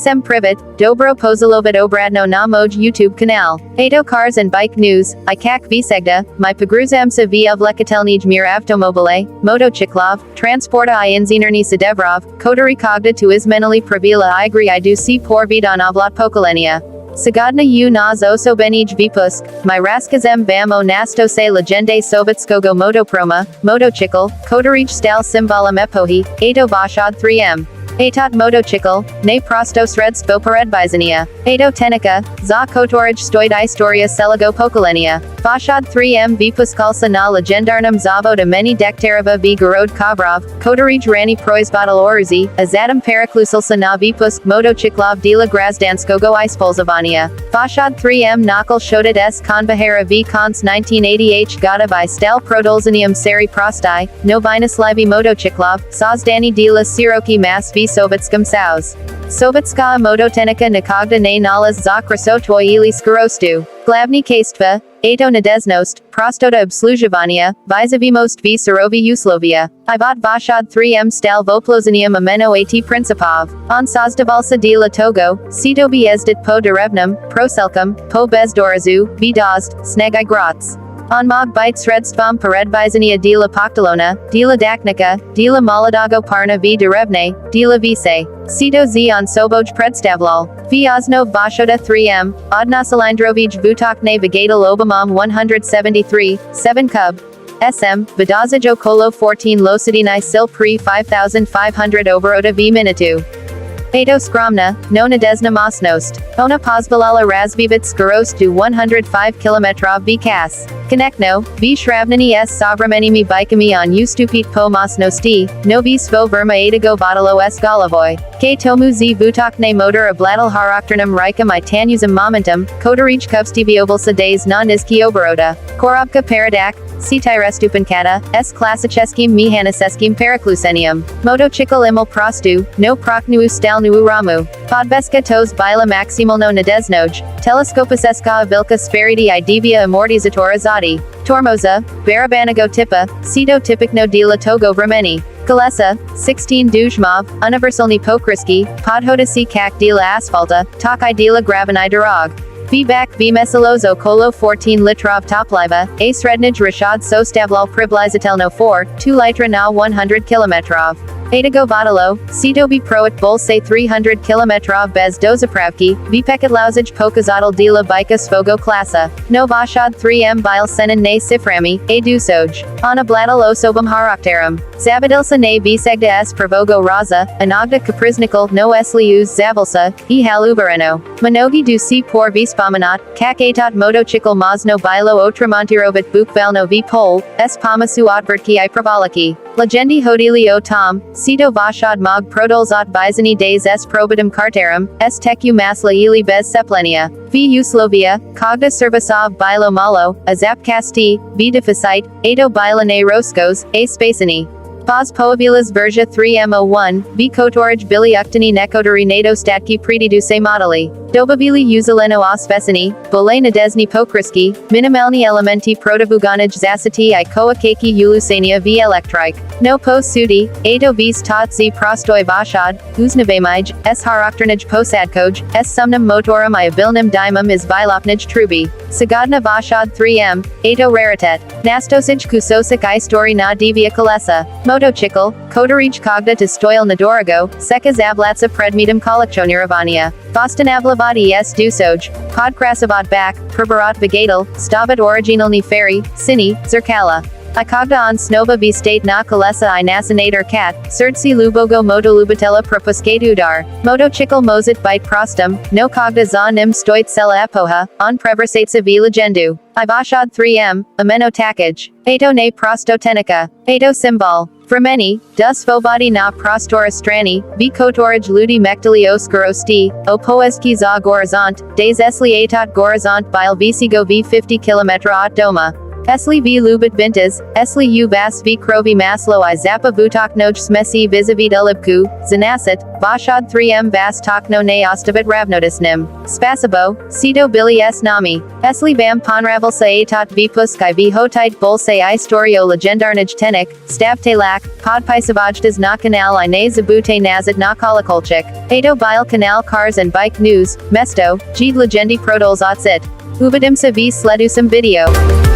Sem Privet, Dobro Pozolovat Obradno na Moj YouTube kanal. Eto Cars and Bike News, I kak visegda, my pogruzamsa v vlekatelnij mir avtomobile, motocyklov, transporta I inzierni sedevrov, kotori kogda tu izmenali pravila igri I do si porvid on ovlat pokolenia. Sagodna u nas osobenij vipusk, my raskazem bamo nasto se legende sovetskogo motoproma, motocykl, kotorij stal symbolem epohi, eto Восход 3M. Этот мотоцикл, не просто средство передвижения. Это техника, за которой стоит история целого поколения. Восход 3M выпускался на легендарном заводе имени Дегтярева в город Ковров, который ранее производил оружие, а затем переключился на выпуск мотоциклов для гражданского использования. Восход 3M начал шутить с конвейера в конце 1980 годов и стал продолжением серии простой, но выносливых мотоциклов, созданных для широкой массы в советском союзе. Советская мототехника никогда не налез за красотой или скоростью. Главное качество – это надёжность, простота обслуживания, визавимость в суровые условия. И вот Восход 3M стал воплощением именно этих принципов. Он создавался для того, чтобы ездить по деревням, проселкам, по бездорожью, в дождь, снег и град. Он мог быть средством передвижения для покталона, для дакника, для молодого парня в деревне, для висе. Сито зи он собой представлял. В основ Восхода 3M, одноцилиндровый двутактный двигатель объемом 173, 7 куб. SM, выдерживает около 14 лошадиных сил при 5500 оборотов в минуту. Это скромно, но надежна мощность. Она позволяла развивать скорость до 105 км в час. Конечно, в сравнении с современными байками он уступит по мощности, но в svo время этого водило с головой. К тому зи двутактный мотор обладал характерным рейком и тянущим моментом, который встивался des на низкие обороты. Коробка передач, ступеньката, с классическим механическим переключением. Мотоцикл имел простую, но прочную стальную раму. Подвеска toz bila максимально надежнoj, телескопическая вилка спереди и две амортизатора сзади. Тормоза, барабанного типа, сито типично для того времени. Колеса, 16 дюймов, универсальный покрышки, подходящий как для асфальта, так и для гравийных дорог. Feedback vmeselos okolo 14 litrov topliva, a srednij rashad sostavlal približatelno 2 litra na 100 km. Etago vodilo, sito proet bolse 300 km bez dozapravki, vpekadlauzij pokazadal dela bika svogo klasa. No Восход 3M bil senin ne siframi, a dusoj. Ana bladal osobum harakterum. Zabadilsa ne visegda s provogo raza, anagda kapriznikal no esliuz zavalsa, e haluvereno. Manogi du si por vispomanat, kak etat motocykl mazno bilo otramontirovit bukvalno v pol, s pamasu otvertki I pravaliki. Legendi hodili o tom, sito Восход mog prodolzot bizani des s probatum carterum, s teku masla ili bez seplenia. V uslovia, kogda servisov bilo malo, a zapkasti, v deficit, eto bila ne roskos, a spacini. Pos poavilas versia 3M01, v kotorij bili uktani nekotori nato statki prediduse modeli. Dobavili uzaleno ospesini, bole nadesni pokriski, minimalni elementi protavuganij zasati I koa keki ulusania v elektrik. No po sudi, eto vis tot z prostoi Восход, uznavamij, s harakternij posadkoj, s sumnum motorum I abilnim dimum is vilopnij trubi. Sagodna Восход 3M, eto raritet. Nastosij kusosik istori na divia kolesa. Motocykl, kotorij kogda to stoil nadorigo, seka zavlatsa predmetum kolleccionирования. Vostanavlavati s dusoj, podkrasovat bak, perbarat vigatal, stavat originalni feri, sini, zerkala. I kogda on snova v state na kolesa I nasinator kat, srdci lubogo motolubitela propuskatudar. Motocykl mozit bite prostum, no kogda za nim stoit sela epoha, on preversatsa v legendu. I Восход 3M, ameno takaj. Eto ne prostotenica. Eto symbol. Vremeni, da svobodi na prostora strani, v kotorij ludi mektili o skorosti, o poeski za gorizont, des esli etat gorizont bil visigo v 50 km od doma. Esli v lubit bintas, esli u vas v krovi maslo I zapa vutaknoj smesi visavit ulibku, zanasat, vashad 3m vas takno ne ostavit ravnotisnim. Spasibo, sito bili s nami. Esli bam ponravel sa atat v puskai v hotit bol se I storio legendarnij tenik, stavte lak, podpisavajdas na kanal I ne zabute nazit na kolakolchik. Eto bile kanal cars and bike news, mesto, jeed legendi protols otsit. Ubadimsa v sledusam video.